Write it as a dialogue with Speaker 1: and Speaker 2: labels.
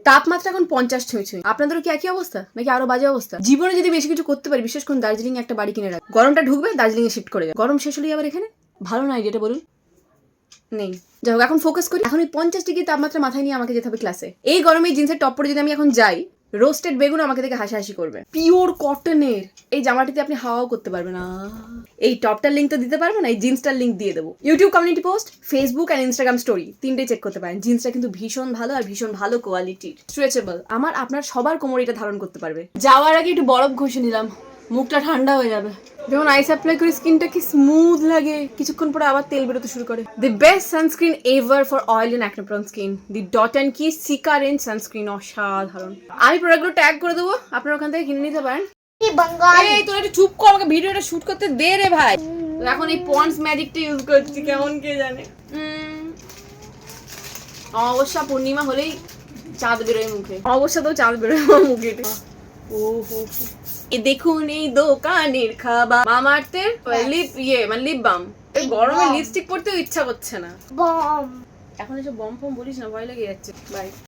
Speaker 1: তাপমাত্রা এখন 50 ছুঁই। আপনাদেরও কি একই অবস্থা নাকি আরো বাজে অবস্থা? জীবনে যদি বেশি কিছু করতে পারি, বিশেষ করে দার্জিলিং একটা বাড়ি কিনে রাখ, গরমটা ঢুকবে দার্জিলিং এ শিফট করে যাবে, গরম শেষ হলেই আবার এখানে। ভালো না আইডিয়াটা বলুন? নেই। যাই হোক, এখন ফোকাস করি। এখন ওই 50 ডিগ্রি তাপমাত্রা মাথায় নিয়ে আমাকে যেতে হবে ক্লাসে। এই গরমে জিন্সের টপ পরে যদি আমি এখন যাই, রোস্টেড বেগুন আমাকে দেখে হাসাহাসি করবে। পিওর কটনের এই জামাটিতে আপনি হাওয়াও করতে পারবেন না। এই টপটার লিঙ্ক তো দিতে পারবো না, এই জিন্সটার লিঙ্ক দিয়ে দেবো। ইউটিউব কমিউনিটি পোস্ট, ফেসবুক আর ইনস্টাগ্রাম স্টোরি তিনটেই চেক করতে পারেন। জিন্সটা কিন্তু ভীষণ ভালো আর ভীষণ ভালো কোয়ালিটির, স্ট্রেচেবল। আমার আপনার সবার কোমর এটা ধারণ করতে পারবে। যাওয়ার আগে একটু বরফ ঘষে নিলাম, মুখটা ঠান্ডা হয়ে যাবে। যখন আইস অ্যাপ্লাই করি স্কিনটা কি স্মুথ লাগে, কিছুক্ষণ পরে আবার তেল বেরোতে শুরু করে। The best sunscreen ever for oil and acne prone skin, the dot and key cica range sunscreen. অসাধারণ। আমি প্রোডাক্টগুলো ট্যাগ করে দেবো, আপনারা ওখান থেকে কিনে নিতে পারেন। এই তোরা একটু চুপ কর, আমাকে ভিডিওটা শুট করতে দে রে ভাই। তো এখন এই পন্ডস ম্যাজিকটা ইউজ করছি, কেমন কে জানে। অমাবস্যা পূর্ণিমা হলেই চাঁদ বেরোয় মুখে, অমাবস্যাতেও চাঁদ বেরোয় মুখে। ওহো, এই দেখুন এই দোকানের খাবার, মামাআর্থের লিপ মানে লিপ বাম। এই গরমে লিপস্টিক পরতেও ইচ্ছা করছে না। এখন এসব বম ফম বলিস না, ভয় লেগে যাচ্ছে। বাই।